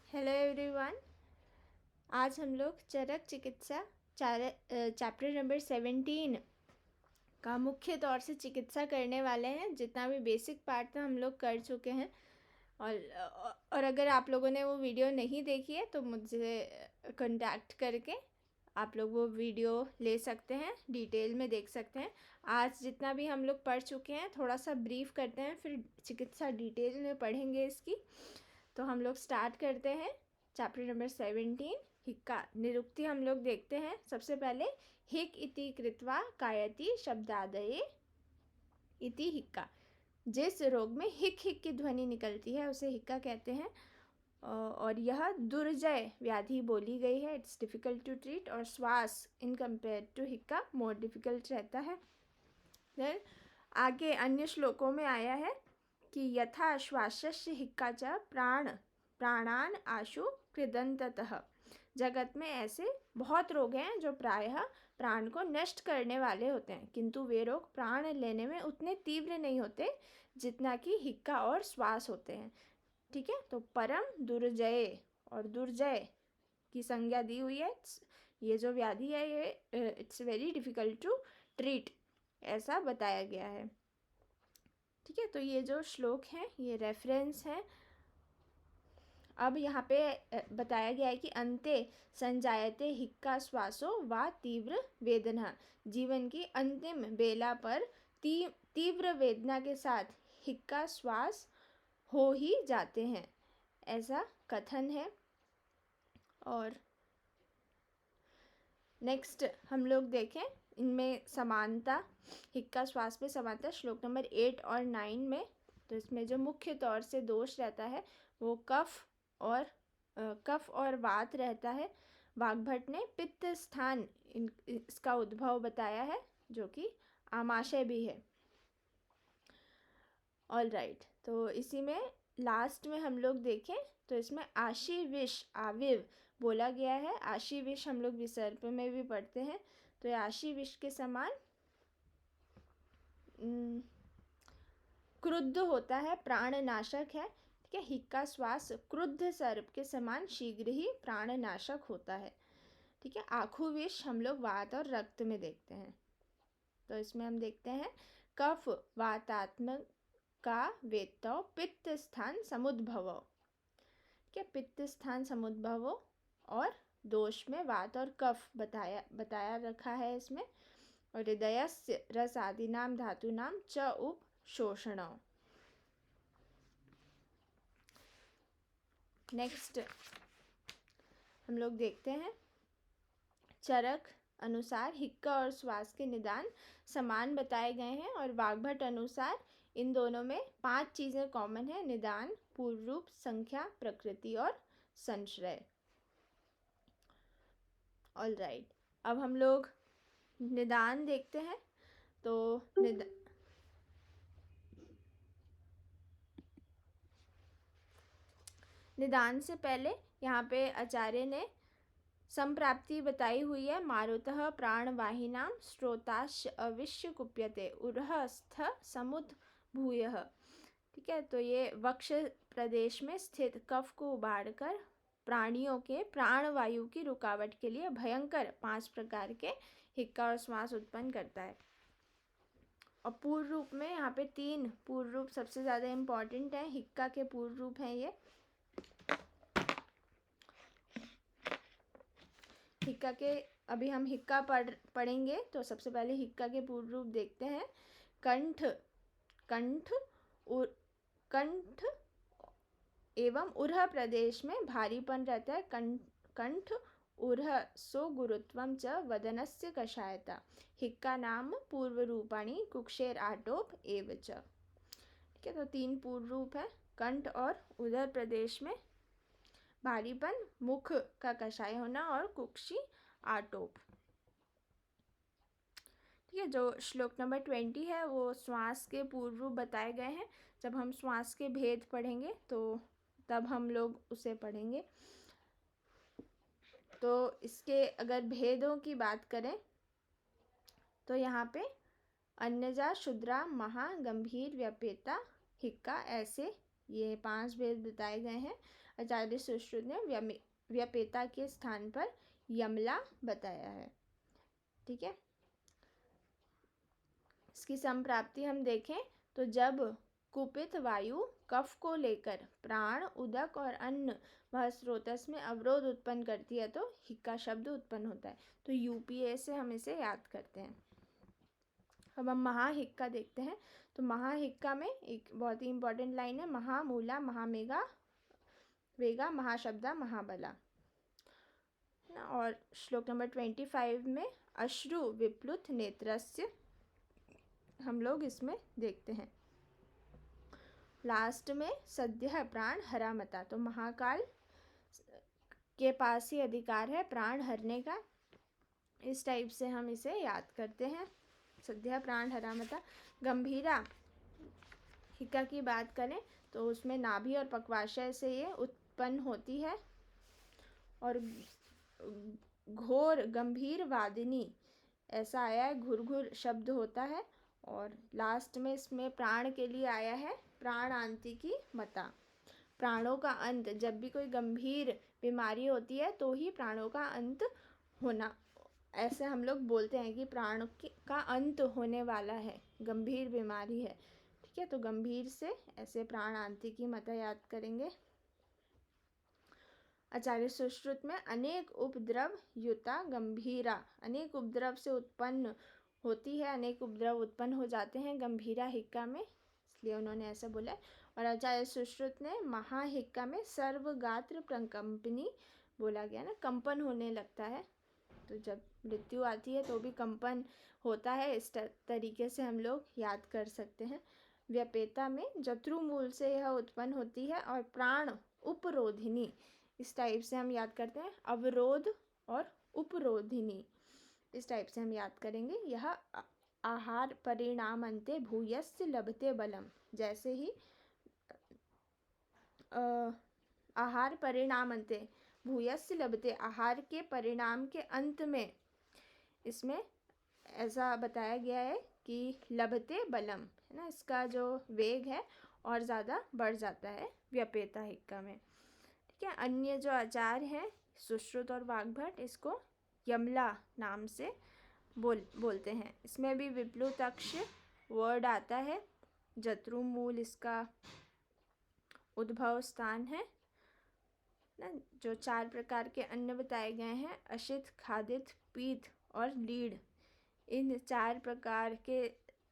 Hello everyone. आज हम लोग चरक चिकित्सा चैप्टर नंबर 17 का मुख्य तौर से चिकित्सा करने वाले हैं। जितना भी बेसिक पार्ट था हम लोग कर चुके हैं। और अगर आप लोगों ने वो वीडियो नहीं देखी है तो मुझसे कांटेक्ट करके आप लोग वो वीडियो ले सकते हैं, डिटेल में देख सकते हैं। आज जितना भी हम लोग पढ़ चुके हैं थोड़ा सा ब्रीफ करते हैं, फिर चिकित्सा डिटेल में पढ़ेंगे इसकी। तो हम लोग स्टार्ट करते हैं चैप्टर नंबर 17। हिक्का निरुक्ति हम लोग देखते हैं। सबसे पहले हिक इति कृत्वा कायति शब्दादये इति हिक्का। जिस रोग में हिक हिक की ध्वनि निकलती है उसे हिक्का कहते हैं। और यह दुर्जय व्याधि बोली गई है। It's difficult to treat. और श्वास इन कंपेयर टू हिक्का मोर डिफ़िकल्ट रहता है। फिर आगे अन्य श्लोकों में आया है कि यथा श्वासस्य हिक्का च प्राणान आशु कृदंततः। जगत में ऐसे बहुत रोग हैं जो प्रायः प्राण को नष्ट करने वाले होते हैं, किंतु वे रोग प्राण लेने में उतने तीव्र नहीं होते जितना कि हिक्का और श्वास होते हैं। ठीक है, तो परम दुर्जय और दुर्जय की संज्ञा दी हुई है। ये जो व्याधि है ये it's very difficult to treat, ऐसा बताया गया है। ठीक है, तो ये जो श्लोक हैं ये रेफरेंस है। अब यहाँ पे बताया गया है कि अंते संजायते हिक्का श्वासो वा तीव्र वेदना। जीवन की अंतिम बेला पर तीव्र वेदना के साथ हिक्का श्वास हो ही जाते हैं, ऐसा कथन है। और नेक्स्ट हम लोग देखें इनमें समानता, हिक्का श्वास में समानता श्लोक नंबर 8 और 9 में। तो इसमें जो मुख्य तौर से दोष रहता है वो कफ और वात रहता है। वाग्भट ने पित्त स्थान इसका उद्भव बताया है, जो कि आमाशय भी है। ऑल राइट, तो इसी में लास्ट में हम लोग देखें तो इसमें आशीविष आविव बोला गया है। आशीविष हम लोग विसर्प में भी पढ़ते हैं, तो ये आशीविष के समान क्रुद्ध होता है, प्राणनाशक है। ठीक है, हिक्का श्वास क्रुद्ध सर्प के समान शीघ्र ही प्राणनाशक होता है। ठीक है, आखुविष हम लोग वात और रक्त में देखते हैं। तो इसमें हम देखते हैं कफ वातात्मक का वेत्तौ पित्त स्थान समुद्भव। ठीक है, पित्त स्थान समुद्भव और दोष में वात और कफ बताया रखा है इसमें। और हृदयस्य रसादीनाम धातूनाम च उप शोषण। नेक्स्ट हम लोग देखते हैं चरक अनुसार हिक्का और श्वास के निदान समान बताए गए हैं। और वाग्भट अनुसार इन दोनों में 5 चीज़ें कॉमन है: निदान, पूर्व रूप, संख्या, प्रकृति और संश्रय। ऑल राइट, अब हम लोग निदान देखते हैं। तो निदान से पहले यहाँ पे आचार्य ने संप्राप्ति बताई हुई है। मारुतः प्राणवाहिनां स्रोताश्च अविश्य कुप्यते उरहस्थ समुद्भूयः। ठीक है, तो ये वक्ष प्रदेश में स्थित कफ को उबाड़कर प्राणियों के प्राणवायु की रुकावट के लिए भयंकर 5 प्रकार के हिक्का और श्वास उत्पन्न करता है। और पूर्व रूप में यहाँ पे 3 पूर्व रूप सबसे ज़्यादा इम्पॉर्टेंट है। हिक्का के पूर्व रूप हैं ये। हिक्का के अभी हम हिक्का पढ़ेंगे, तो सबसे पहले हिक्का के पूर्व रूप देखते हैं। कंठ एवं उरह प्रदेश में भारीपन रहता है। कंठ उरह सो गुरुत्वम च वदनस्य कषायता। हिक्का नाम पूर्व रूपाणी कुक्षेर आटोप एव च। ठीक है, तो 3 पूर्व रूप है। कंठ और उदर प्रदेश में भारीपन, मुख का कषाय होना और कुक्षी आटोप। ठीक है, जो श्लोक नंबर 20 है वो श्वास के पूर्व रूप बताए गए हैं। जब हम श्वास के भेद पढ़ेंगे तो तब हम लोग उसे पढ़ेंगे। तो इसके अगर भेदों की बात करें तो यहाँ पे अन्यजा, शुद्रा, महा, गंभीर, व्यपेता, हिक्का, ऐसे ये 5 भेद बताए गए हैं। आचार्य सुश्रुत ने व्यपेता के स्थान पर यमला बताया है। ठीक है, इसकी संप्राप्ति हम देखें तो जब कुपित वायु कफ को लेकर प्राण, उदक और अन्न वह स्रोतस में अवरोध उत्पन्न करती है तो हिक्का शब्द उत्पन्न होता है। तो यूपीए से हम इसे याद करते हैं। अब हम महाहिक्का देखते हैं। तो महाहिक्का में एक बहुत ही इंपॉर्टेंट लाइन है, महामूला महामेगा वेगा महाशब्दा महाबला। और श्लोक नंबर 25 में अश्रु विप्लुत नेत्रस्य हम लोग इसमें देखते हैं। लास्ट में सद्यः प्राण हरामता, तो महाकाल के पास ही अधिकार है प्राण हरने का। इस टाइप से हम इसे याद करते हैं, सद्यः प्राण हरामता। गंभीरा हिक्का की बात करें तो उसमें नाभि और पक्वाशय से ये उत्पन्न होती है। और घोर गंभीर वादिनी ऐसा आया है, घुर शब्द होता है। और लास्ट में इसमें प्राण के लिए आया है प्राणांतिकी मता, प्राणों का अंत। जब भी कोई गंभीर बीमारी होती है तो ही प्राणों का अंत होना, ऐसे हम लोग बोलते हैं कि प्राण का अंत होने वाला है, गंभीर बीमारी है। ठीक है, तो गंभीर से ऐसे प्राणांतिकी मता याद करेंगे। आचार्य सुश्रुत में अनेक उपद्रव युता गंभीरा, अनेक उपद्रव से उत्पन्न होती है, अनेक उपद्रव उत्पन्न हो जाते हैं गंभीरा हिक्का में, इसलिए उन्होंने ऐसा बोला। और आचार्य सुश्रुत ने महाहिक्का में सर्वगात्र प्रकंपनी बोला गया ना, कंपन होने लगता है। तो जब मृत्यु आती है तो भी कंपन होता है, इस तरीके से हम लोग याद कर सकते हैं। व्यपेता में जत्रु मूल से यह उत्पन्न होती है। और प्राण उपरोधिनी, इस टाइप से हम याद करते हैं, अवरोध और उपरोधिनी, इस टाइप से हम याद करेंगे। यह आहार परिणाम अंते भूयस्य लभते बलम, जैसे ही आहार परिणाम अंते भूयस्य लभते, आहार के परिणाम के अंत में इसमें ऐसा बताया गया है कि लभते बलम, है ना, इसका जो वेग है और ज़्यादा बढ़ जाता है व्यपेता हिक्का में। ठीक है, अन्य जो आचार्य हैं सुश्रुत और वाग्भट, इसको यमला नाम से बोलते हैं। इसमें भी विप्लुतक्ष वर्ड आता है, जत्रु मूल इसका उद्भव स्थान है ना। जो 4 प्रकार के अन्न बताए गए हैं, अशित, खादित, पीत और लीड, इन 4 प्रकार के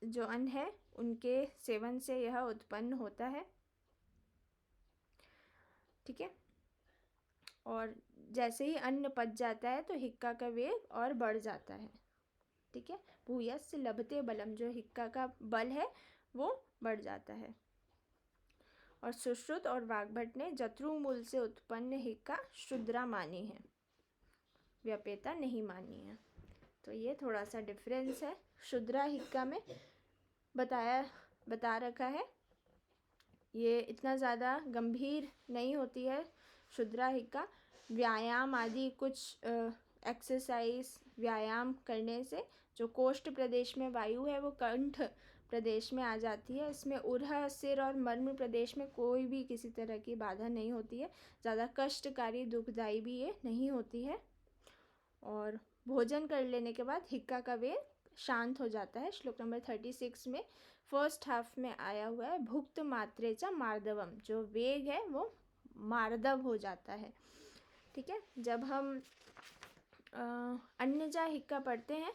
जो अन्न है उनके सेवन से यह उत्पन्न होता है। ठीक है, और जैसे ही अन्न पच जाता है तो हिक्का का वेग और बढ़ जाता है। ठीक है, भूयस्य लभते बलम, जो हिक्का का बल है वो बढ़ जाता है। और सुश्रुत और वाग्भट ने जत्रु मूल से उत्पन्न हिक्का शुद्रा मानी है, व्यपेता नहीं मानी है। तो ये थोड़ा सा डिफरेंस है। शुद्रा हिक्का में बता रखा है, ये इतना ज़्यादा गंभीर नहीं होती है शुद्रा हिक्का। व्यायाम आदि कुछ एक्सरसाइज व्यायाम करने से जो कोष्ठ प्रदेश में वायु है वो कंठ प्रदेश में आ जाती है। इसमें उरह, सिर और मर्म प्रदेश में कोई भी किसी तरह की बाधा नहीं होती है, ज़्यादा कष्टकारी दुखदायी भी ये नहीं होती है। और भोजन कर लेने के बाद हिक्का का वेग शांत हो जाता है। श्लोक नंबर 36 में फर्स्ट हाफ में आया हुआ है, भुक्त मात्रेचा मार्दवम, जो वेग है वो मार्दव हो जाता है। ठीक है, जब हम अन्यजा हिक्का पढ़ते हैं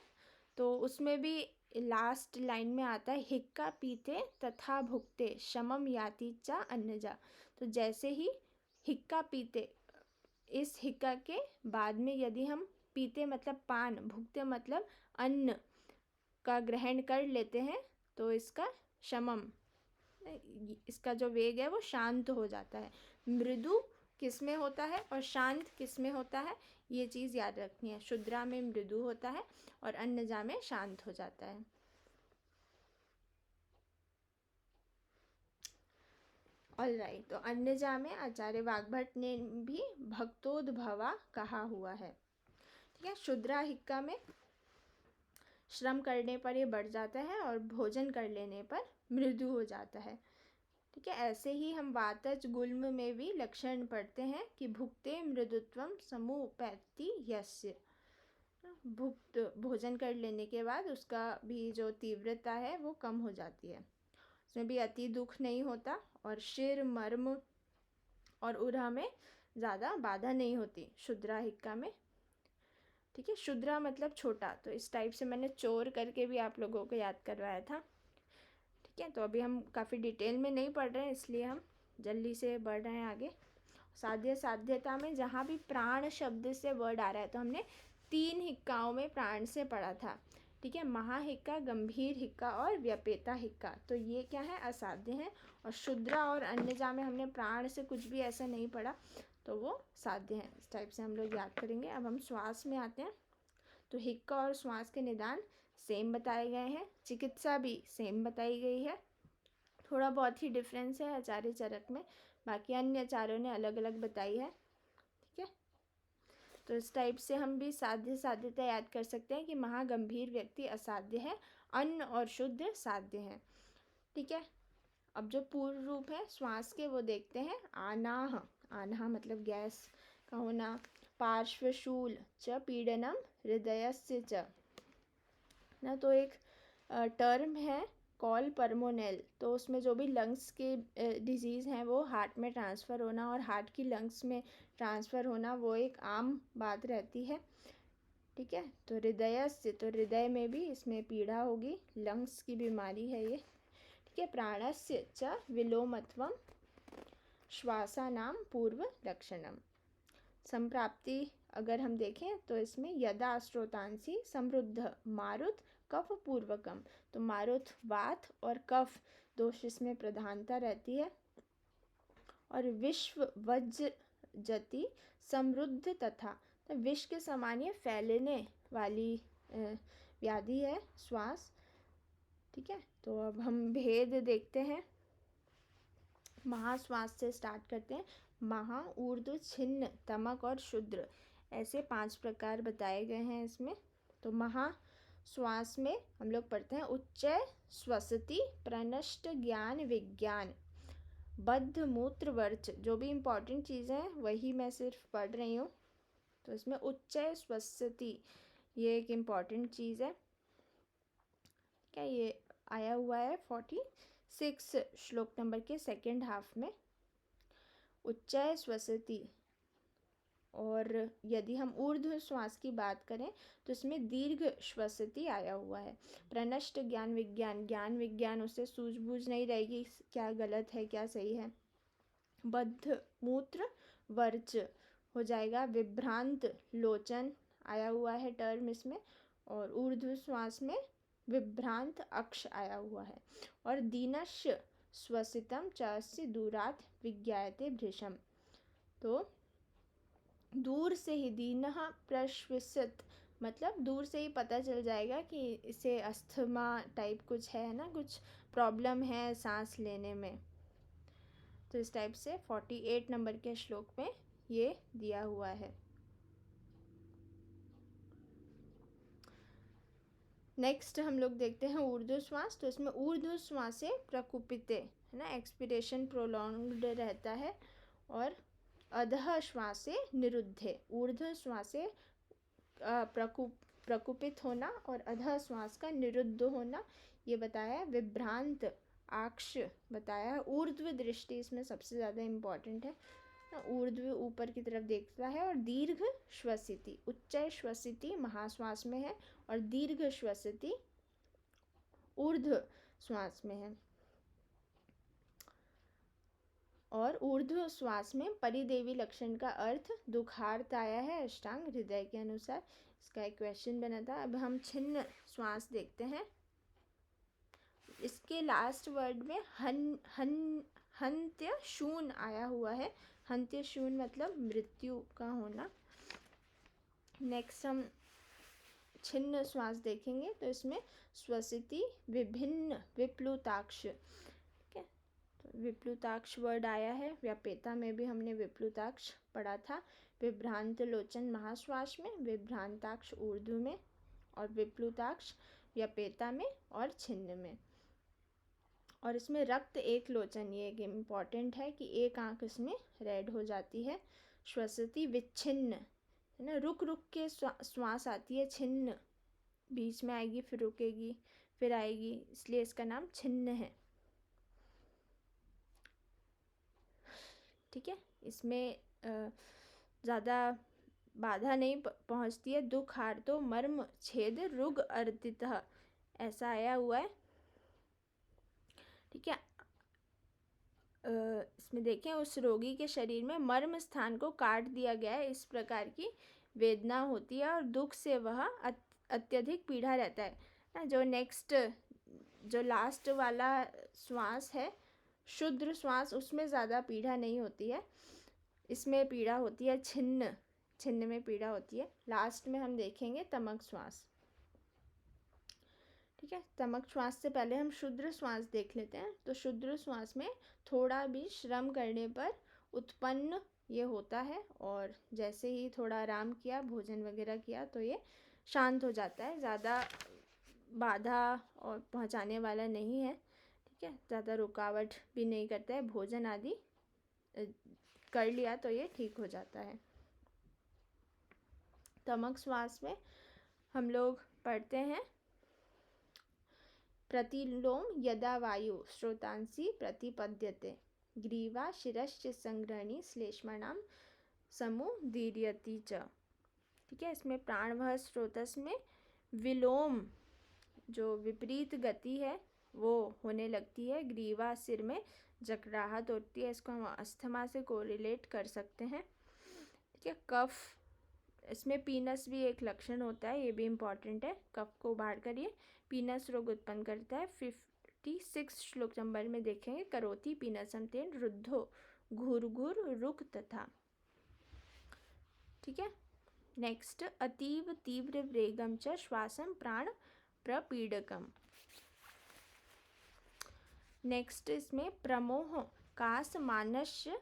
तो उसमें भी लास्ट लाइन में आता है, हिक्का पीते तथा भुक्ते शमम याति चा अन्यजा। तो जैसे ही हिक्का पीते, इस हिक्का के बाद में यदि हम पीते मतलब पान, भुक्ते मतलब अन्न का ग्रहण कर लेते हैं तो इसका शमम, इसका जो वेग है वो शांत हो जाता है। मृदु किस में होता है और शांत किस में होता है, ये चीज़ याद रखनी है। शुद्रा में मृदु होता है और अन्यजा में शांत हो जाता है। ऑलराइट, तो अन्यजा में आचार्य वाग्भट ने भी भक्तोद्भवा कहा हुआ है। ठीक है, शुद्रा हिक्का में श्रम करने पर ये बढ़ जाता है और भोजन कर लेने पर मृदु हो जाता है। ठीक है। ऐसे ही हम वातज गुल्म में भी लक्षण पढ़ते हैं कि भुक्ते मृदुत्वम समुपैति यस्य। भुक्त भोजन कर लेने के बाद उसका भी जो तीव्रता है वो कम हो जाती है, उसमें भी अति दुख नहीं होता, और शिर मर्म और उरह में ज़्यादा बाधा नहीं होती शुद्रा हिक्का में। ठीक है, शुद्रा मतलब छोटा, तो इस टाइप से मैंने चोर करके भी आप लोगों को याद करवाया था। ठीक है, तो अभी हम काफ़ी डिटेल में नहीं पढ़ रहे हैं, इसलिए हम जल्दी से बढ़ रहे हैं आगे। साध्य साध्यता में जहाँ भी प्राण शब्द से वर्ड आ रहा है, तो हमने 3 हिक्काओं में प्राण से पढ़ा था। ठीक है, महाहिक्का, गंभीर हिक्का और व्यपेता हिक्का, तो ये क्या है, असाध्य है। और शुद्रा और अन्यजा में हमने प्राण से कुछ भी ऐसा नहीं पढ़ा, तो वो साध्य है। इस टाइप से हम लोग याद करेंगे। अब हम श्वास में आते हैं। तो हिक्का और श्वास के निदान सेम बताए गए हैं, चिकित्सा भी सेम बताई गई है। थोड़ा बहुत ही डिफरेंस है आचार्य चरक में, बाकी अन्य आचार्यों ने अलग अलग बताई है। ठीक है, तो इस टाइप से हम भी साध्य साध्यता याद कर सकते हैं कि महागंभीर व्यक्ति असाध्य है, अन्न और शुद्ध साध्य है। ठीक है, अब जो पूर्व रूप है श्वास के वो देखते हैं। आनाह, आनाह मतलब गैस का होना। पार्श्वशूल च पीडनम हृदयस्य च ना, तो एक टर्म है कॉल परमोनेल, तो उसमें जो भी लंग्स के डिजीज़ हैं वो हार्ट में ट्रांसफ़र होना और हार्ट की लंग्स में ट्रांसफ़र होना, वो एक आम बात रहती है। ठीक है, तो हृदय से, तो हृदय में भी इसमें पीड़ा होगी, लंग्स की बीमारी है ये। ठीक है, प्राणस्य च विलोमत्वम श्वासानाम पूर्व लक्षणम। संप्राप्ति अगर हम देखें तो इसमें यदा श्रोतांसी समृद्ध मारुत कफ पूर्वकम, तो मारुत वात और कफ दोष इसमें प्रधानता रहती है। और विश्व वज्र जति समृद्ध तथा, तो विष के समान ये फैलने वाली व्याधि है श्वास। ठीक है, तो अब हम भेद देखते हैं। महाश्वास से स्टार्ट करते हैं। महा, ऊर्ध्व, छिन्न, तमक और शुद्र, ऐसे 5 प्रकार बताए गए हैं इसमें। तो महाश्वास में हम लोग पढ़ते हैं उच्चय स्वसति प्रनष्ट ज्ञान विज्ञान बद्ध मूत्र वर्च, जो भी इम्पॉर्टेंट चीज़ें हैं वही मैं सिर्फ पढ़ रही हूँ। तो इसमें उच्चय स्वसति ये एक इम्पॉर्टेंट चीज़ है। क्या ये आया हुआ है 46 श्लोक नंबर के सेकेंड हाफ में, उच्चय स्वसति। और यदि हम ऊर्ध्व श्वास की बात करें तो इसमें दीर्घ श्वसति आया हुआ है। प्रनष्ट ज्ञान विज्ञान, ज्ञान विज्ञान उससे सूझबूझ नहीं रहेगी क्या गलत है क्या सही है। बद्ध मूत्र वर्च हो जाएगा। विभ्रांत लोचन आया हुआ है टर्म इसमें, और ऊर्ध्व श्वास में विभ्रांत अक्ष आया हुआ है। और दीनश श्वसितम च दूरात विज्ञायते भृशम, तो दूर से ही, दीनः प्रश्वसित मतलब दूर से ही पता चल जाएगा कि इसे अस्थमा टाइप कुछ है ना, कुछ प्रॉब्लम है सांस लेने में। तो इस टाइप से 48 नंबर के श्लोक में ये दिया हुआ है। नेक्स्ट हम लोग देखते हैं ऊर्ध्व श्वास। तो इसमें ऊर्ध्व श्वास से प्रकुपिते है ना, एक्सपीरेशन प्रोलॉन्ग्ड रहता है। और अधः श्वास से निरुद्धे, ऊर्ध्व श्वास से प्रकुपित होना और अधः श्वास का निरुद्ध होना ये बताया है। विभ्रांत आक्ष बताया है। ऊर्ध्व दृष्टि इसमें सबसे ज़्यादा इम्पॉर्टेंट है, ऊर्ध्व ऊपर की तरफ देखता है। और दीर्घ श्वसिति, उच्चय श्वसिति महाश्वास में है और दीर्घ श्वसिति ऊर्ध्व श्वास में है। और ऊर्ध्व श्वास में परिदेवी लक्षण का अर्थ दुखार्त आया है अष्टांग हृदय के अनुसार। इसका एक क्वेश्चन बना था। अब हम छिन्न श्वास देखते हैं। इसके लास्ट वर्ड में हंत्य शून आया हुआ है। हंत्य शून मतलब मृत्यु का होना। नेक्स्ट हम छिन्न श्वास देखेंगे। तो इसमें स्वसिति विभिन्न विप्लुताक्ष, ठीक है, तो विप्लुताक्ष वर्ड आया है। व्यपेता में भी हमने विप्लुताक्ष पढ़ा था। विभ्रांत लोचन महाश्वास में, विभ्रांताक्ष ऊर्ध्व में और विप्लुताक्ष व्यपेता में और छिन्न में। और इसमें रक्त एक लोचन, ये एक इम्पॉर्टेंट है कि एक आंख इसमें रेड हो जाती है। श्वसति विच्छिन्न, है ना, रुक रुक के श्वास आती है, छिन्न बीच में आएगी फिर रुकेगी फिर आएगी, इसलिए इसका नाम छिन्न है। ठीक है, इसमें ज़्यादा बाधा नहीं पहुंचती है। दुख हार तो मर्म छेद रुग अर्दित, ऐसा आया हुआ है। ठीक है, इसमें देखें, उस रोगी के शरीर में मर्म स्थान को काट दिया गया है, इस प्रकार की वेदना होती है और दुख से वह अत्यधिक पीड़ा रहता है ना। जो नेक्स्ट, जो लास्ट वाला श्वास है शुद्र श्वास, उसमें ज़्यादा पीड़ा नहीं होती है, इसमें पीड़ा होती है छिन्न, छिन्न में पीड़ा होती है। लास्ट में हम देखेंगे तमक श्वास। ठीक है, तमक श्वास से पहले हम शुद्र श्वास देख लेते हैं। तो शुद्र श्वास में थोड़ा भी श्रम करने पर उत्पन्न ये होता है, और जैसे ही थोड़ा आराम किया, भोजन वगैरह किया, तो ये शांत हो जाता है। ज़्यादा बाधा और पहुंचाने वाला नहीं है। ठीक है, ज़्यादा रुकावट भी नहीं करता है, भोजन आदि कर लिया तो ये ठीक हो जाता है। तमक श्वास में हम लोग पढ़ते हैं, प्रतिलोम यदा वायु श्रोतांसी प्रतिपद्यते, ग्रीवा शिरश्च संग्रहणी श्लेष्माणाम समुदीर्यति च। ठीक है, इसमें प्राणवह स्रोतस में विलोम, जो विपरीत गति है वो होने लगती है। ग्रीवा, सिर में जकड़ाहट होती है, इसको हम अस्थमा से कोरिलेट कर सकते हैं। ठीक है, कफ, इसमें पीनस भी एक लक्षण होता है, ये भी इम्पॉर्टेंट है। कफ को बाहर कर ये पीनस रोग उत्पन्न करता है। 56 श्लोक नंबर में देखेंगे, करोति पीनसम तेन रुद्धो घुरघुर रुक तथा। ठीक है, नेक्स्ट, अतीव तीव्र वेगम च श्वासम प्राण प्रपीडकम। नेक्स्ट, इसमें प्रमोह कास मानस्य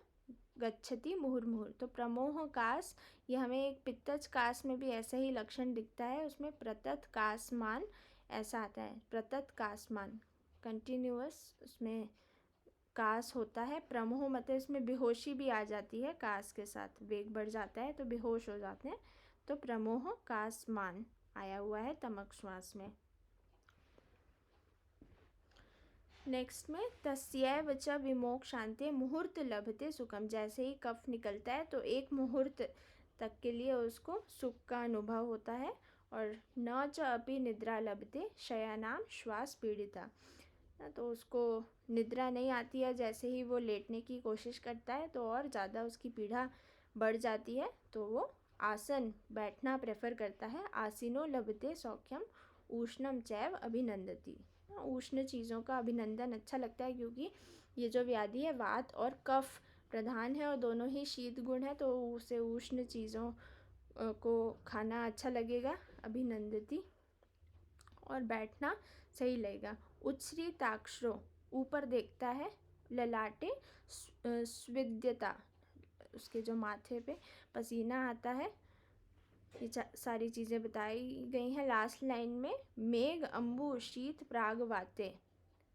गच्छति मुहुर्मुहुर। तो प्रमोह कास, ये हमें एक पित्तज कास में भी ऐसा ही लक्षण दिखता है, उसमें प्रतत कासमान ऐसा आता है। प्रतत कासमान कंटिन्यूअस उसमें कास होता है। प्रमोह मतलब इसमें बेहोशी भी आ जाती है, कास के साथ वेग बढ़ जाता है तो बेहोश हो जाते हैं। तो प्रमोह कासमान आया हुआ है तमक श्वास में। नेक्स्ट में तस्यैव च विमोक्षान्ते मुहूर्त लभते सुखम। जैसे ही कफ निकलता है तो एक मुहूर्त तक के लिए उसको सुख का अनुभव होता है। और न च अपि निद्रा लभते शयनाम श्वास पीड़िता, तो उसको निद्रा नहीं आती है, जैसे ही वो लेटने की कोशिश करता है तो और ज़्यादा उसकी पीड़ा बढ़ जाती है, तो वो आसन बैठना प्रेफर करता है। आसीनो लभते सौख्यम उष्णम चैव अभिनंदती। उष्ण चीज़ों का अभिनंदन अच्छा लगता है, क्योंकि ये जो व्याधि है वात और कफ प्रधान है और दोनों ही शीत गुण है, तो उसे उष्ण चीज़ों को खाना अच्छा लगेगा, अभिनंदती, और बैठना सही लगेगा। उच्छ्रिताक्षरो, ऊपर देखता है, ललाटे स्विद्यता, उसके जो माथे पे पसीना आता है। ये सारी चीज़ें बताई गई हैं। लास्ट लाइन में मेघ अम्बु शीत प्राग वाते,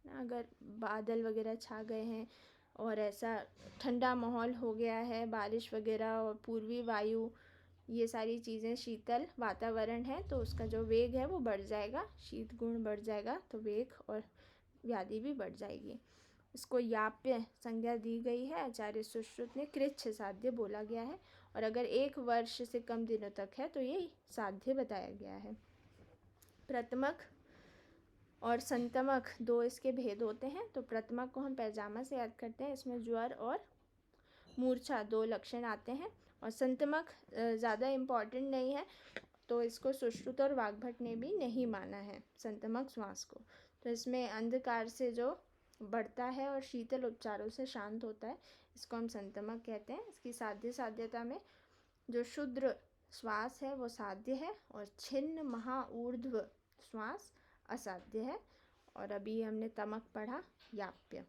अगर बादल वगैरह छा गए हैं और ऐसा ठंडा माहौल हो गया है, बारिश वगैरह और पूर्वी वायु, ये सारी चीज़ें, शीतल वातावरण है, तो उसका जो वेग है वो बढ़ जाएगा, शीत गुण बढ़ जाएगा, तो वेग और व्याधि भी बढ़ जाएगी। इसको याप्य संज्ञा दी गई है। आचार्य सुश्रुत ने कृच्छ साध्य बोला गया है, और अगर 1 वर्ष से कम दिनों तक है तो ये साध्य बताया गया है। प्रथमक और संतमक 2 इसके भेद होते हैं। तो प्रथमक को हम पैजामा से याद करते हैं, इसमें ज्वर और मूर्छा 2 लक्षण आते हैं। और संतमक ज़्यादा इम्पॉर्टेंट नहीं है, तो इसको सुश्रुत और वाग्भट ने भी नहीं माना है संतमक श्वास को। तो इसमें अंधकार से जो बढ़ता है और शीतल उपचारों से शांत होता है, इसको हम संतमक कहते हैं। इसकी साध्यता में जो शुद्र श्वास है वो साध्य है, और छिन्न महाऊर्ध्व श्वास असाध्य है। और अभी हमने तमक पढ़ा, याप्य।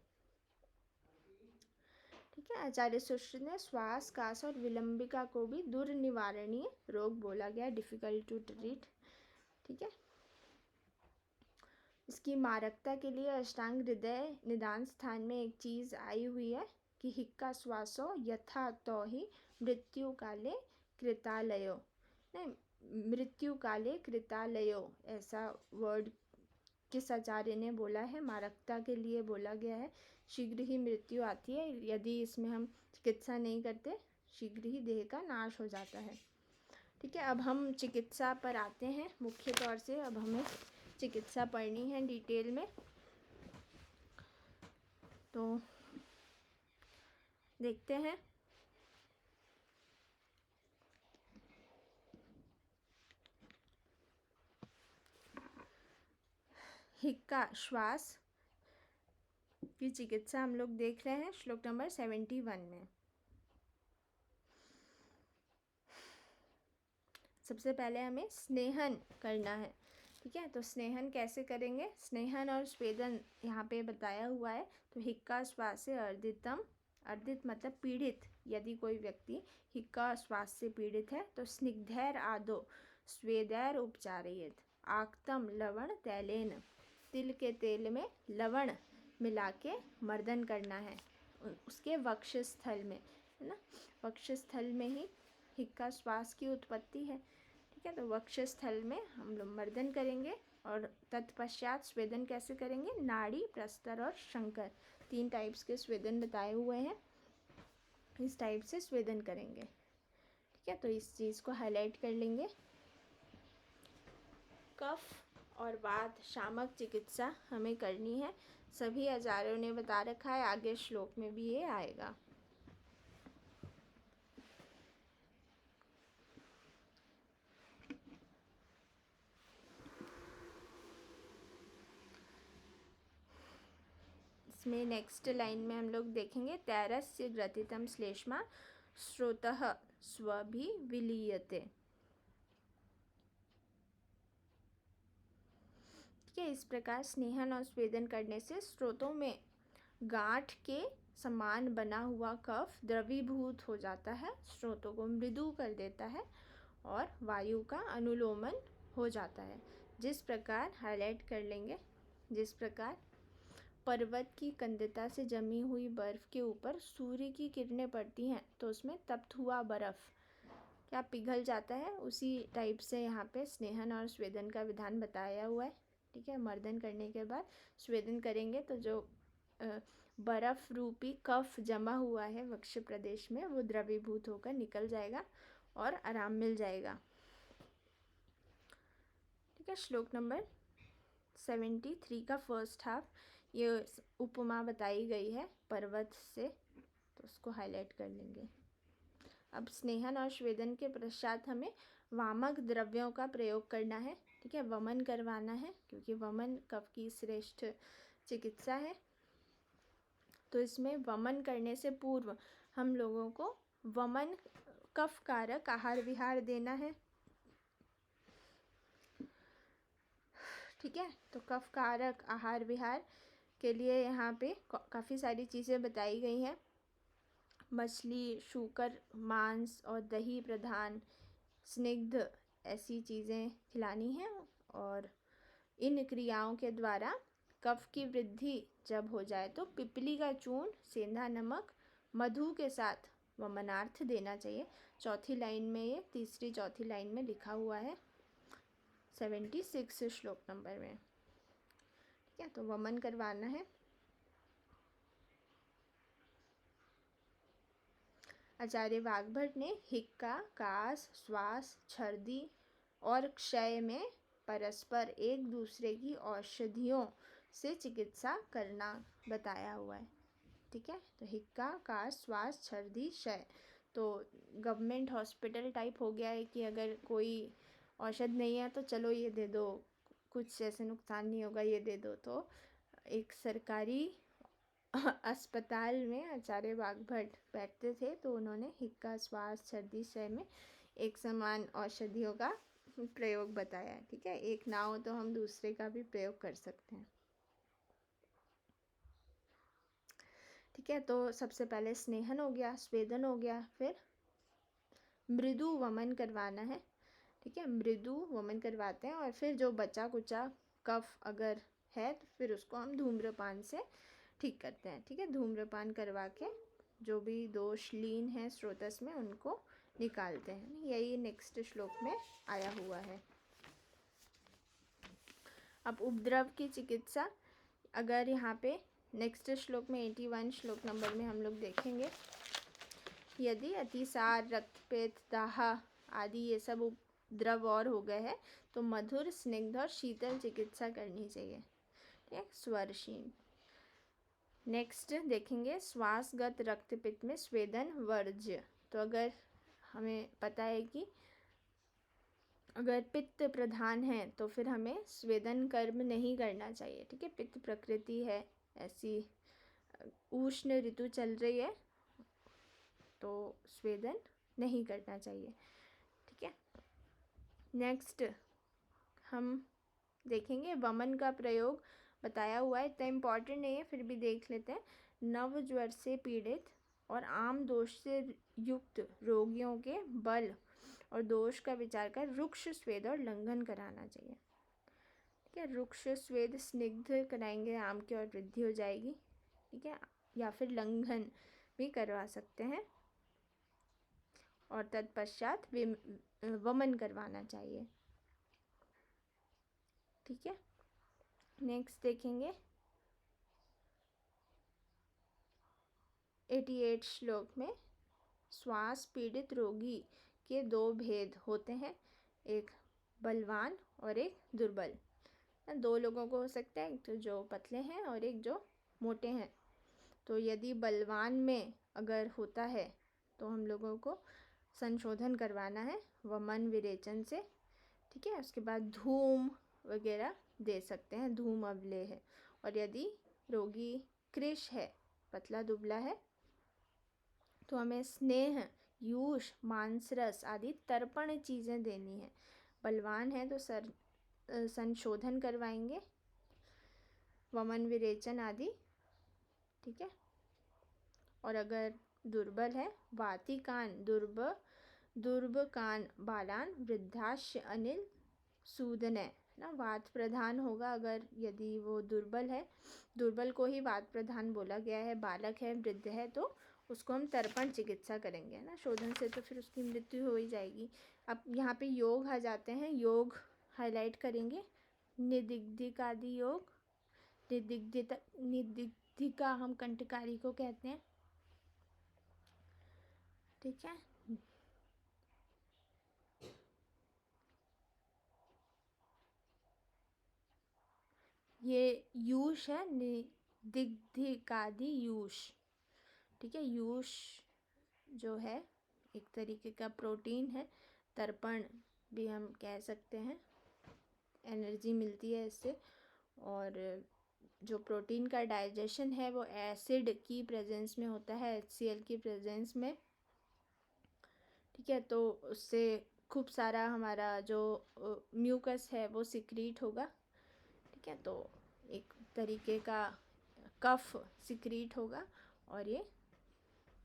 ठीक है, आचार्य सुश्रुत ने श्वास, कास और विलंबिका को भी दुर्निवारणीय रोग बोला गया, डिफिकल्ट टू ट्रीट। ठीक है, इसकी मारकता के लिए अष्टांग हृदय निदान स्थान में एक चीज़ आई हुई है कि हिक्का श्वासो यथा तो ही मृत्यु काले कृतालयो, नहीं मृत्यु काले कृतालयो, ऐसा वर्ड किस आचार्य ने बोला है, मारकता के लिए बोला गया है। शीघ्र ही मृत्यु आती है यदि इसमें हम चिकित्सा नहीं करते, शीघ्र ही देह का नाश हो जाता है। ठीक है, अब हम चिकित्सा पर आते हैं। मुख्य तौर से अब हमें चिकित्सा पढ़नी है डिटेल में। तो देखते हैं। हिक्का श्वास की चिकित्सा हम लोग देख रहे हैं श्लोक नंबर 71 में। सबसे पहले हमें स्नेहन करना है। ठीक है, तो स्नेहन कैसे करेंगे? स्नेहन और स्वेदन यहाँ पे बताया हुआ है। तो हिक्का श्वास से अर्दितम, अर्दित मतलब पीड़ित, यदि कोई व्यक्ति हिक्का श्वास से पीड़ित है तो स्निग्धैर आदो स्वेदैर उपचारयेत, आक्तम लवण तैलेन, तिल के तेल में लवण मिला के मर्दन करना है उसके वक्षस्थल में, है ना। वक्षस्थल में ही हिक्का श्वास की उत्पत्ति है। ठीक है, तो वक्षस्थल में हम लोग मर्दन करेंगे और तत्पश्चात स्वेदन कैसे करेंगे? नाड़ी, प्रस्तर और शंकर, 3 टाइप्स के स्वेदन बताए हुए हैं। इस टाइप से स्वेदन करेंगे। ठीक है, तो इस चीज़ को हाईलाइट कर लेंगे। कफ और वात शामक चिकित्सा हमें करनी है। सभी आचार्यों ने बता रखा है, आगे श्लोक में भी ये आएगा। इसमें नेक्स्ट लाइन में हम लोग देखेंगे, तैरस्य ग्रथितम श्लेष्मा स्रोतः स्वभि विलीयते। ठीक है, इस प्रकार स्नेहन और स्वेदन करने से स्रोतों में गांठ के समान बना हुआ कफ द्रवीभूत हो जाता है, स्रोतों को मृदु कर देता है और वायु का अनुलोमन हो जाता है। जिस प्रकार हाईलाइट कर लेंगे, जिस प्रकार पर्वत की कंदता से जमी हुई बर्फ के ऊपर सूर्य की किरणें पड़ती हैं तो उसमें तप्त हुआ बर्फ क्या पिघल जाता है, उसी टाइप से यहाँ पे स्नेहन और स्वेदन का विधान बताया हुआ है। ठीक है, मर्दन करने के बाद स्वेदन करेंगे तो जो बर्फ रूपी कफ जमा हुआ है वक्ष प्रदेश में वो द्रवीभूत होकर निकल जाएगा और आराम मिल जाएगा। ठीक है, श्लोक नंबर 73 का फर्स्ट हाफ ये उपमा बताई गई है पर्वत से, तो उसको हाईलाइट कर लेंगे। अब स्नेहन और स्वेदन के पश्चात हमें वामक द्रव्यों का प्रयोग करना है। ठीक है, वमन करवाना है क्योंकि वमन कफ की श्रेष्ठ चिकित्सा है। तो इसमें वमन करने से पूर्व हम लोगों को वमन कफ कारक आहार विहार देना है। ठीक है, तो कफ कारक आहार विहार के लिए यहाँ पे काफ़ी सारी चीज़ें बताई गई हैं। मछली, शूकर, मांस और दही प्रधान स्निग्ध ऐसी चीज़ें खिलानी हैं और इन क्रियाओं के द्वारा कफ की वृद्धि जब हो जाए तो पिपली का चूर्ण, सेंधा नमक, मधु के साथ वमनार्थ देना चाहिए। चौथी लाइन में, ये तीसरी चौथी लाइन में लिखा हुआ है 76 श्लोक नंबर में। ठीक है, तो वमन करवाना है। आचार्य वाग्भट ने हिक्का, कास, श्वास, छर्दी और क्षय में परस्पर एक दूसरे की औषधियों से चिकित्सा करना बताया हुआ है। ठीक है, तो हिक्का, कास, श्वास, छर्दी, क्षय, तो गवर्नमेंट हॉस्पिटल टाइप हो गया है कि अगर कोई औषध नहीं है तो चलो ये दे दो, कुछ ऐसे नुकसान नहीं होगा, ये दे दो। तो एक सरकारी अस्पताल में आचार्य वाग्भट बैठते थे तो उन्होंने हिक्का, श्वास, छर्दी, क्षय में एक समान औषधियों का प्रयोग बताया है। ठीक है, एक ना हो तो हम दूसरे का भी प्रयोग कर सकते हैं। ठीक है, तो सबसे पहले स्नेहन हो गया, स्वेदन हो गया, फिर मृदु वमन करवाना है। ठीक है, मृदु वमन करवाते हैं और फिर जो बचा कुचा कफ अगर है तो फिर उसको हम धूम्रपान से ठीक करते हैं। ठीक है, धूम्रपान करवा के जो भी दोष लीन है स्रोतस में उनको निकालते हैं। यही नेक्स्ट श्लोक में आया हुआ है। अब उपद्रव की चिकित्सा, अगर यहाँ पे नेक्स्ट श्लोक में 81 श्लोक नंबर में हम लोग देखेंगे, यदि अतिसार, रक्तपेत, दाह आदि ये सब उपद्रव और हो गए हैं तो मधुर, स्निग्ध और शीतल चिकित्सा करनी चाहिए। ठीक है, स्वरशीन। नेक्स्ट देखेंगे श्वासगत रक्तपित्त में स्वेदन वर्ज्य। तो अगर हमें पता है कि अगर पित्त प्रधान है तो फिर हमें स्वेदन कर्म नहीं करना चाहिए। ठीक है, पित्त प्रकृति है ऐसी, उष्ण ऋतु चल रही है तो स्वेदन नहीं करना चाहिए। ठीक है, नेक्स्ट हम देखेंगे वमन का प्रयोग बताया हुआ है, इतना इम्पॉर्टेंट नहीं है फिर भी देख लेते हैं। नव ज्वर से पीड़ित और आम दोष से युक्त रोगियों के बल और दोष का विचार कर रुक्ष स्वेद और लंघन कराना चाहिए। ठीक है, रुक्ष स्वेद स्निग्ध कराएंगे, आम की और वृद्धि हो जाएगी। ठीक है, या फिर लंघन भी करवा सकते हैं और तत्पश्चात वमन करवाना चाहिए। ठीक है, नेक्स्ट देखेंगे 88 श्लोक में श्वास पीड़ित रोगी के दो भेद होते हैं, एक बलवान और एक दुर्बल। दो लोगों को हो सकता है, एक तो जो पतले हैं और एक जो मोटे हैं। तो यदि बलवान में अगर होता है तो हम लोगों को संशोधन करवाना है वमन विरेचन से। ठीक है, उसके बाद धूम वगैरह दे सकते हैं, धूम अवले है। और यदि रोगी कृश है, पतला दुबला है, तो हमें स्नेह, यूष, मांसरस आदि तर्पण चीज़ें देनी है। बलवान है तो संशोधन करवाएंगे, वमन विरेचन आदि। ठीक है, और अगर दुर्बल है, वातिकान दुर्बकान बालान वृद्धाश्य अनिल सूदने ना, वात प्रधान होगा अगर यदि वो दुर्बल है, दुर्बल को ही वात प्रधान बोला गया है, बालक है, वृद्ध है तो उसको हम तर्पण चिकित्सा करेंगे ना, शोधन से तो फिर उसकी मृत्यु हो ही जाएगी। अब यहाँ पे योग आ जाते हैं, योग हाईलाइट करेंगे। निदिग्धिकादि योग, निदिग्धिका हम कंटकारी को कहते हैं। ठीक है, ये यूष है, निदिग्धिकादि यूष। ठीक है, यूष जो है एक तरीके का प्रोटीन है, तर्पण भी हम कह सकते हैं, एनर्जी मिलती है इससे। और जो प्रोटीन का डाइजेशन है वो एसिड की प्रेजेंस में होता है, HCl की प्रेजेंस में। ठीक है, तो उससे खूब सारा हमारा जो म्यूकस है वो सिक्रीट होगा। ठीक है, तो एक तरीके का कफ सिक्रीट होगा और ये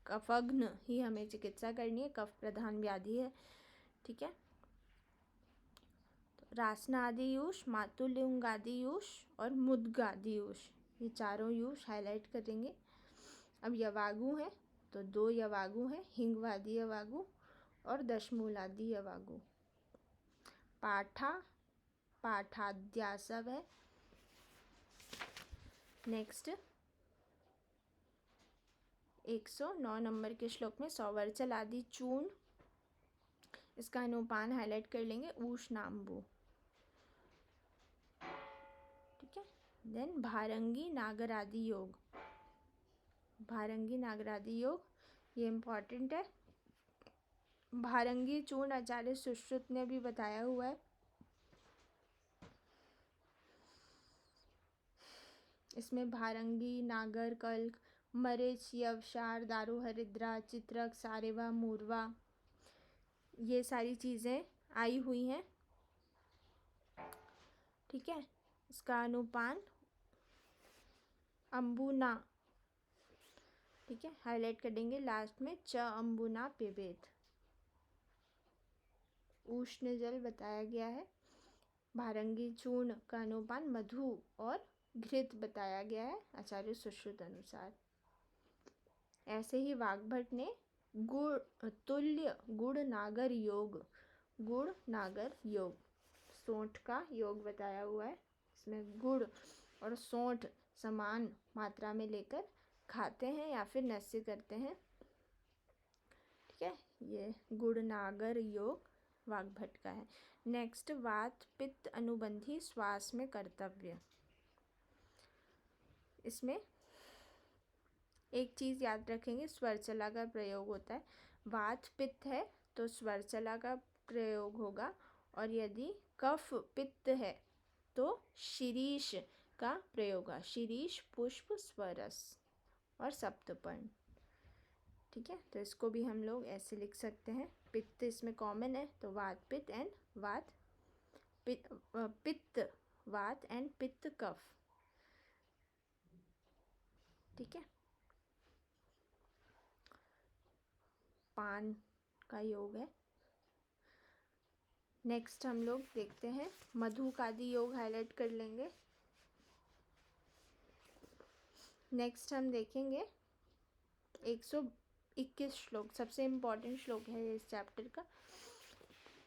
कफग्न ही हमें चिकित्सा करनी है, कफ प्रधान व्याधि है। ठीक है, तो रासनादि यूष, मातुलिंगादि यूष और मुद्गादि यूष, ये चारों यूष हाईलाइट करेंगे। अब यवागु है तो दो यवागु हैं, हिंगवादी यवागु और दशमूलादि यवागु। पाठाध्यासव है। नेक्स्ट 109 नंबर के श्लोक में सौवर्चल आदि चूर्ण, इसका अनुपान हाईलाइट कर लेंगे, ऊष्णाम्बु। ठीक है, देन भारंगी नागरादि योग, भारंगी नागरादि योग ये इम्पॉर्टेंट है। भारंगी चूर्ण आचार्य सुश्रुत ने भी बताया हुआ है। इसमें भारंगी, नागर, कल्क, मरीच, यवसार, दारू हरिद्रा, चित्रक, सारेवा, मूरवा, ये सारी चीज़ें आई हुई हैं। ठीक है, इसका अनुपान अम्बुना। ठीक है, हाईलाइट कर देंगे लास्ट में, च अम्बुना पिबेत। उष्ण जल बताया गया है। भारंगी चूर्ण का अनुपान मधु और घृत बताया गया है आचार्य सुश्रुत अनुसार। ऐसे ही वाग्भट ने गुड़ तुल्य गुड़ नागर योग, गुड़ नागर योग, सौंठ का योग बताया हुआ है। इसमें गुड़ और सौंठ समान मात्रा में लेकर खाते हैं या फिर नस्य करते हैं। ठीक है, ये गुड़ नागर योग वाग्भट का है। नेक्स्ट, वात पित्त अनुबंधी श्वास में कर्तव्य। इसमें एक चीज़ याद रखेंगे, स्वर चला का प्रयोग होता है। वात पित्त है तो स्वर चला का प्रयोग होगा, और यदि कफ पित्त है तो शिरीष का प्रयोग होगा। शिरीष पुष्प स्वरस और सप्तपर्ण। ठीक है, तो इसको भी हम लोग ऐसे लिख सकते हैं। पित्त इसमें कॉमन है तो वात पित्त एंड वात पित्त वात एंड पित्त कफ। ठीक है, पान का योग है। नेक्स्ट हम लोग देखते हैं मधुकादि योग, हाईलाइट कर लेंगे। नेक्स्ट हम देखेंगे 121 श्लोक, सबसे इम्पोर्टेंट श्लोक है ये इस चैप्टर का।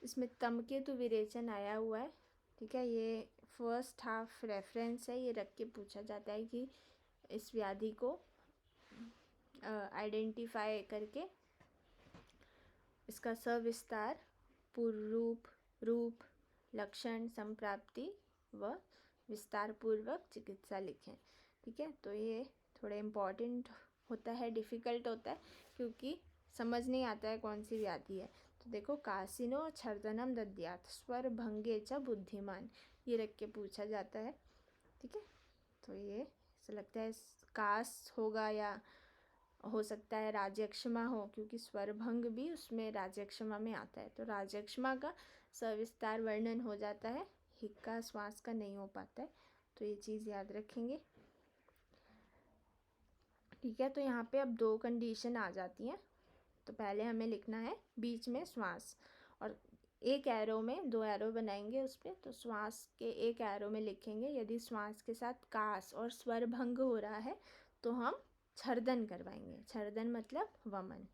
इसमें तमकेतु विरेचन आया हुआ है। ठीक है, ये फर्स्ट हाफ रेफरेंस है, ये रख के पूछा जाता है कि इस व्याधि को आइडेंटिफाई करके इसका सविस्तार पूर्व रूप लक्षण संप्राप्ति व विस्तार पूर्वक चिकित्सा लिखें। ठीक है, तो ये थोड़ा इम्पॉर्टेंट होता है, डिफ़िकल्ट होता है, क्योंकि समझ नहीं आता है कौन सी व्याधि है। तो देखो, कासिनो छर्दनम दद्यात् स्वर भंगे च बुद्धिमान, ये रख के पूछा जाता है। ठीक है, तो ये ऐसा लगता है कास होगा या हो सकता है राजयक्षमा हो, क्योंकि स्वरभंग भी उसमें राजयक्षमा में आता है। तो राजयक्षमा का सविस्तार वर्णन हो जाता है, हिक्का श्वास का नहीं हो पाता है, तो ये चीज़ याद रखेंगे। ठीक है, तो यहाँ पे अब 2 कंडीशन आ जाती हैं। तो पहले हमें लिखना है बीच में श्वास, और एक एरो में 2 एरो बनाएंगे उस पर। तो श्वास के एक एरो में लिखेंगे यदि श्वास के साथ कास और स्वर भंग हो रहा है तो हम छर्दन करवाएंगे। छर्दन मतलब वमन।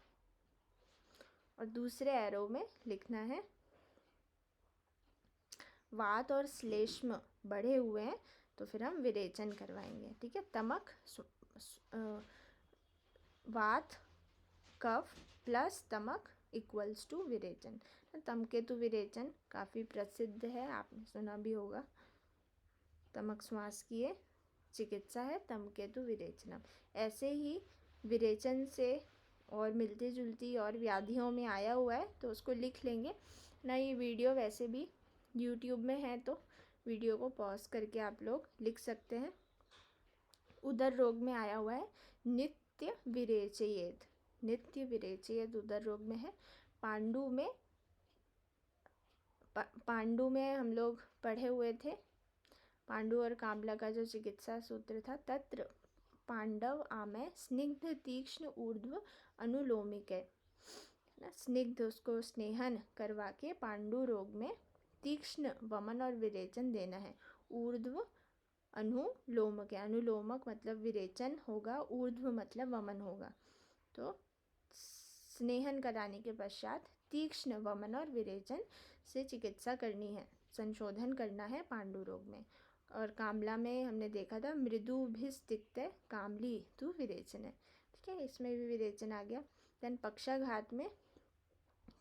और दूसरे एरो में लिखना है वात और श्लेष्म बढ़े हुए हैं तो फिर हम विरेचन करवाएंगे। ठीक है, तमक वात कफ प्लस तमक इक्वल्स टू विरेचन। तमकेतु विरेचन काफ़ी प्रसिद्ध है, आपने सुना भी होगा। तमक श्वास की ये चिकित्सा है, तमकेतु विरेचनम। ऐसे ही विरेचन से और मिलती जुलती और व्याधियों में आया हुआ है तो उसको लिख लेंगे ना। ये वीडियो वैसे भी यूट्यूब में है तो वीडियो को पॉज करके आप लोग लिख सकते हैं। उदर रोग में आया हुआ है नित्य विरेचयेत, नित्य विरेचयेत उदर रोग में है। पांडु में हम लोग पढ़े हुए थे, पांडु और कामला का जो चिकित्सा सूत्र था, तत्र पांडव आमय स्निग्ध तीक्ष्ण ऊर्ध्व अनुलोमिक है ना। स्निग्ध उसको स्नेहन करवा के पांडु रोग में तीक्ष्ण वमन और विरेचन देना है। ऊर्ध्व अनुलोमक है, अनुलोमक मतलब विरेचन होगा, ऊर्ध्व मतलब वमन होगा। तो स्नेहन कराने के पश्चात तीक्ष्ण वमन और विरेचन से चिकित्सा करनी है, संशोधन करना है पांडु रोग में। और कामला में हमने देखा था मृदुभिस्तिक्त कामली तु विरेचन है। ठीक है, इसमें भी विरेचन आ गया। देन पक्षाघात में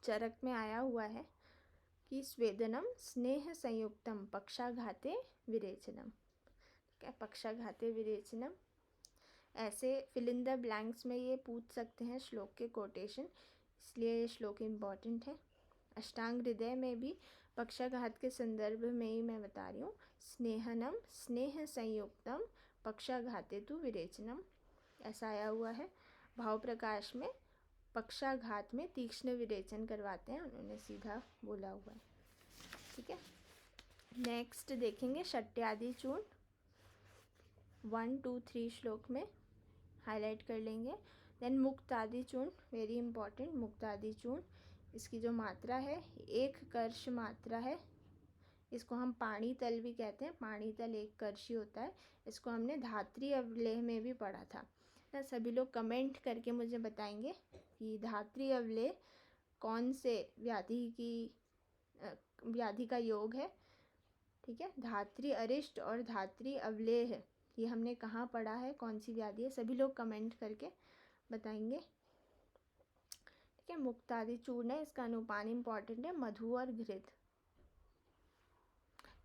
चरक में आया हुआ है कि स्वेदनम स्नेह संयुक्तम पक्षाघाते विरेचनम। ठीक है, पक्षाघाते विरेचनम। ऐसे फिल इन द ब्लैंक्स में ये पूछ सकते हैं श्लोक के कोटेशन, इसलिए ये श्लोक इम्पॉर्टेंट है। अष्टांग हृदय में भी पक्षाघात के संदर्भ में ही मैं बता रही हूँ। स्नेहनम स्नेह संयुक्तम पक्षाघातेतु विरेचनम, ऐसा आया हुआ है। भाव प्रकाश में पक्षाघात में तीक्ष्ण विरेचन करवाते हैं, उन्होंने सीधा बोला हुआ है। ठीक है, नेक्स्ट देखेंगे शट्यादि चूर्ण, 1, 2, 3 श्लोक में हाईलाइट कर लेंगे। देन मुक्तादि चूर्ण, वेरी इंपॉर्टेंट। मुक्तादि चूर्ण, इसकी जो मात्रा है 1 कर्ष मात्रा है, इसको हम पाणी तल भी कहते हैं। पाणी तल एक कर्षी होता है। इसको हमने धात्री अवलेह में भी पढ़ा था ना। सभी लोग कमेंट करके मुझे बताएंगे कि धात्री अवलेह कौन से व्याधि का योग है। ठीक है, धात्री अरिष्ट और धात्री अवलेह ये हमने कहाँ पढ़ा है, कौन सी व्याधि है, सभी लोग कमेंट करके बताएंगे। ठीक है, मुक्तादि चूर्ण है, इसका अनुपान इम्पॉर्टेंट है, मधु और घृत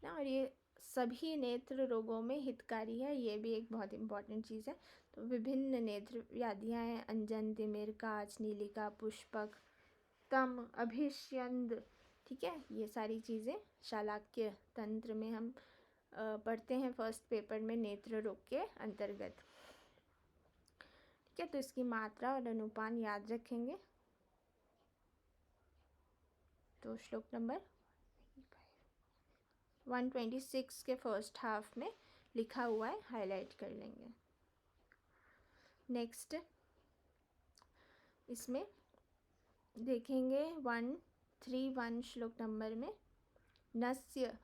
ना। और ये सभी नेत्र रोगों में हितकारी है, ये भी एक बहुत इम्पॉर्टेंट चीज़ है। तो विभिन्न नेत्र व्याधियाँ हैं, अंजन, तिमिर, काच, नीलिका, पुष्पक, तम, अभिष्यंद। ठीक है, ये सारी चीज़ें शालाक्य तंत्र में हम पढ़ते हैं फर्स्ट पेपर में नेत्र रोग के अंतर्गत। ठीक है, तो इसकी मात्रा और अनुपान याद रखेंगे। तो श्लोक नंबर 126 के फर्स्ट हाफ में लिखा हुआ है, हाईलाइट कर लेंगे। नेक्स्ट इसमें देखेंगे 131 श्लोक नंबर में नस्य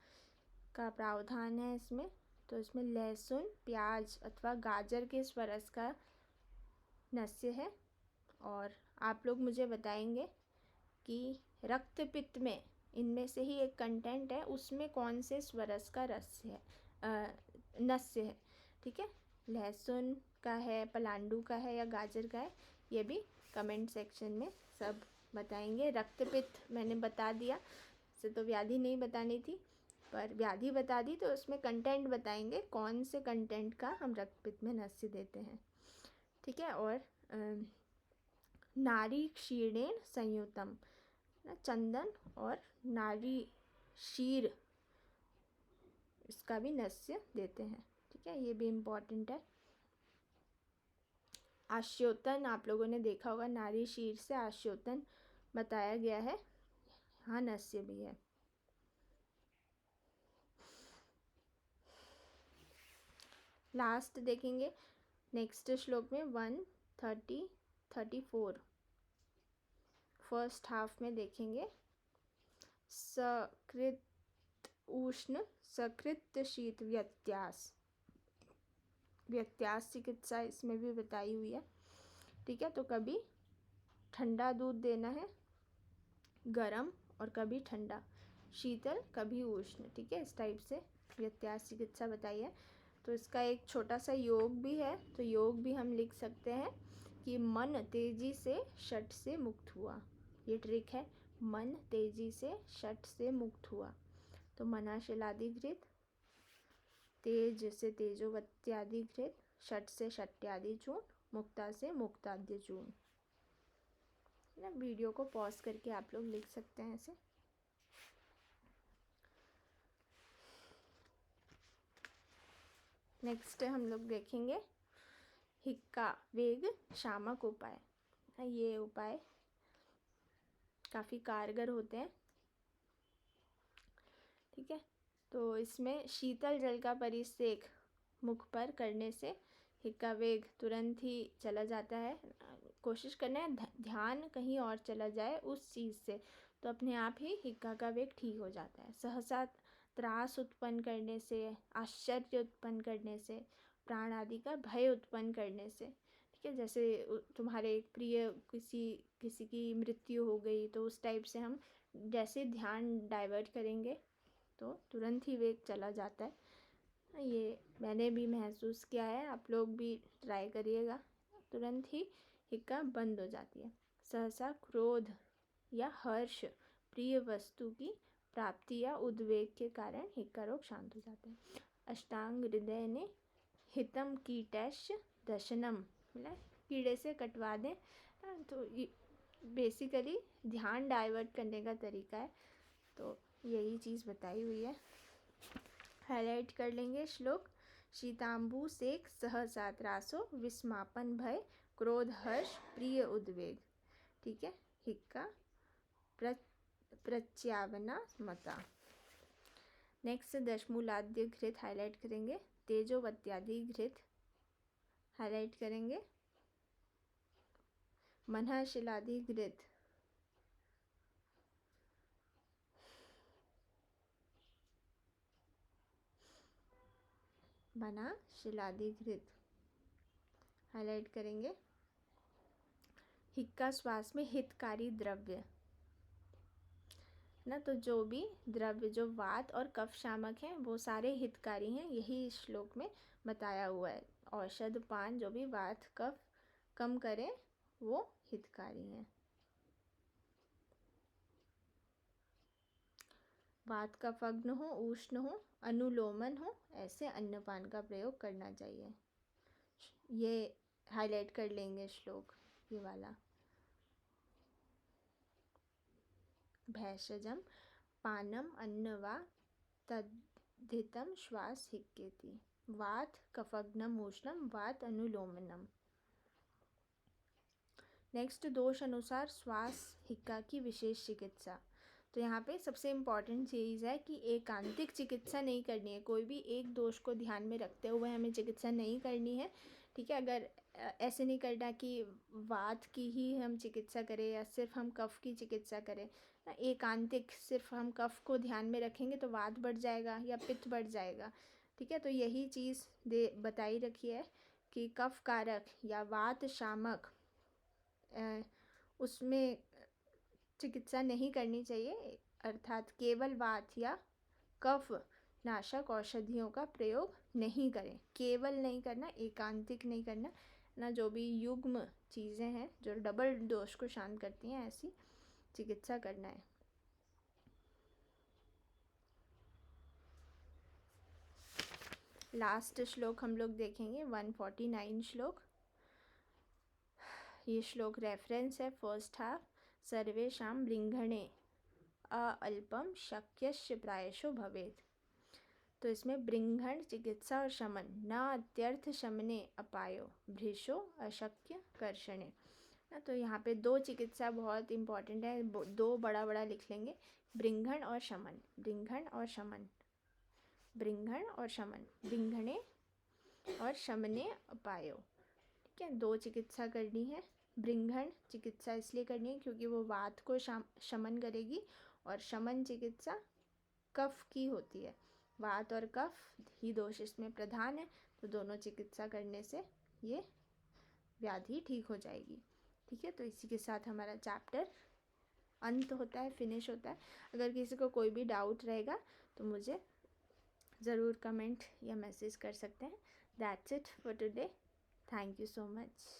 का प्रावधान है इसमें। तो इसमें लहसुन, प्याज अथवा गाजर के स्वरस का नस्य है। और आप लोग मुझे बताएंगे कि रक्त पित्त में इनमें से ही एक कंटेंट है, उसमें कौन से स्वरस का रस है, नस्य है। ठीक है, लहसुन का है, पलांडू का है या गाजर का है, ये भी कमेंट सेक्शन में सब बताएंगे। रक्त पित्त मैंने बता दिया, से तो व्याधि नहीं बतानी थी, पर व्याधि बता दी तो उसमें कंटेंट बताएंगे, कौन से कंटेंट का हम रक्त पित्त में नस्य देते हैं। ठीक है, और नारी क्षीणेन संयुतम, चंदन और नारी शीर इसका भी नस्य देते हैं। ठीक है, ये भी इम्पॉर्टेंट है। आश्योतन आप लोगों ने देखा होगा, नारी शीर से आश्योतन बताया गया है, हाँ नस्य भी है। लास्ट देखेंगे नेक्स्ट श्लोक में 134 फर्स्ट हाफ में देखेंगे। सकृत उष्ण सकृत शीत व्यत्यास चिकित्सा इसमें भी बताई हुई है। ठीक है, तो कभी ठंडा दूध देना है गरम, और कभी ठंडा, शीतल कभी उष्ण। ठीक है, इस टाइप से व्यत्यास चिकित्सा बताई है। तो इसका एक छोटा सा योग भी है, तो योग भी हम लिख सकते हैं कि मन तेजी से शट से मुक्त हुआ। ये ट्रिक है, मन तेजी से शट से मुक्त हुआ। तो मनाशिलादि घृत, तेज से तेजोवत्यादि घृत, शट से शट्यादि चूर्ण, मुक्ता से मुक्ताद्य चूर्ण। ना, वीडियो को पॉज करके आप लोग लिख सकते हैं ऐसे। नेक्स्ट हम लोग देखेंगे हिक्का वेग शामक उपाय। ये उपाय काफ़ी कारगर होते हैं। ठीक है, तो इसमें शीतल जल का परिसेक मुख पर करने से हिक्का वेग तुरंत ही चला जाता है। कोशिश करना है ध्यान कहीं और चला जाए उस चीज़ से, तो अपने आप ही हिक्का का वेग ठीक हो जाता है। सहसा त्रास उत्पन्न करने से, आश्चर्य उत्पन्न करने से, प्राण आदि का भय उत्पन्न करने से। ठीक है, जैसे तुम्हारे प्रिय किसी की मृत्यु हो गई, तो उस टाइप से हम जैसे ध्यान डाइवर्ट करेंगे तो तुरंत ही वेग चला जाता है। ये मैंने भी महसूस किया है, आप लोग भी ट्राई करिएगा, तुरंत ही हिक्का बंद हो जाती है। सहसा क्रोध या हर्ष, प्रिय वस्तु की प्राप्ति या उद्वेग के कारण हिक्का रोग शांत हो जाते हैं। अष्टांग हृदय ने हितम कीटैश दशनम, मतलब कीड़े से कटवा दें। तो बेसिकली ध्यान डाइवर्ट करने का तरीका है, तो यही चीज़ बताई हुई है। हाईलाइट कर लेंगे श्लोक। शीतांबु सेक सहसा त्रासो, विस्मापन भय, क्रोध हर्ष, प्रिय उद्वेग। ठीक है, हिक्का प्रच्यावना मता। नेक्स्ट दशमूलाद्य घृत हाईलाइट करेंगे। तेजोवत्यादि घृत हाईलाइट करेंगे। मनाशिलादि घृत बना शिलाधिकृत। हाईलाइट करेंगे। हिक्का श्वास में हितकारी द्रव्य ना, तो जो भी द्रव्य जो वात और कफ शामक हैं वो सारे हितकारी हैं, यही इस श्लोक में बताया हुआ है। औषध पान जो भी वात कफ कम करें वो हितकारी हैं। वात कफ अग्न हो, उष्ण हो, अनुलोमन हो, ऐसे अन्नपान का प्रयोग करना चाहिए। ये हाईलाइट कर लेंगे श्लोक, ये वाला। भैषजम पानम अन्न वा तद्धितम श्वास हिक्केति। वात कफग्नम उष्णम वात अनुलोमनम। नेक्स्ट, दोष अनुसार श्वास हिक्का की विशेष चिकित्सा। तो यहाँ पे सबसे इम्पॉर्टेंट चीज़ है कि एकांतिक चिकित्सा नहीं करनी है। कोई भी एक दोष को ध्यान में रखते हुए हमें चिकित्सा नहीं करनी है, ठीक है। अगर ऐसे नहीं करना कि वात की ही हम चिकित्सा करें या सिर्फ हम कफ की चिकित्सा करें। एकांतिक सिर्फ हम कफ को ध्यान में रखेंगे तो वात बढ़ जाएगा या पित्त बढ़ जाएगा, ठीक है। तो यही चीज़ बताई रखी है कि कफ कारक या वात शामक उसमें चिकित्सा नहीं करनी चाहिए, अर्थात केवल वात या कफ नाशक औषधियों का प्रयोग नहीं करें। केवल नहीं करना, एकांतिक नहीं करना ना, जो भी युग्म चीज़ें हैं जो डबल दोष को शांत करती हैं ऐसी चिकित्सा करना है। लास्ट श्लोक हम लोग देखेंगे 149 श्लोक। ये श्लोक रेफरेंस है फर्स्ट हाफ। सर्वेषां बृंघणे अल्पम शक्यस्य प्रायशो भवेत्। तो इसमें बृंघण चिकित्सा और शमन, न अत्यर्थ शमने अपायो भृशो अशक्य कर्षणे। तो यहाँ पे दो चिकित्सा बहुत इंपॉर्टेंट है, दो बड़ा बड़ा लिख लेंगे, बृंघण और शमन। बृंघण और शमन, बृंघण और शमन, बृंघणे और शमने अपायो, ठीक है। दो चिकित्सा करनी है। बृंघण चिकित्सा इसलिए करनी है क्योंकि वो वात को शमन करेगी, और शमन चिकित्सा कफ की होती है। वात और कफ ही दोष इसमें प्रधान है, तो दोनों चिकित्सा करने से ये व्याधि ठीक हो जाएगी, ठीक है। तो इसी के साथ हमारा चैप्टर अंत होता है, फिनिश होता है। अगर किसी को कोई भी डाउट रहेगा तो मुझे ज़रूर कमेंट या मैसेज कर सकते हैं। That's it for today. Thank you so much.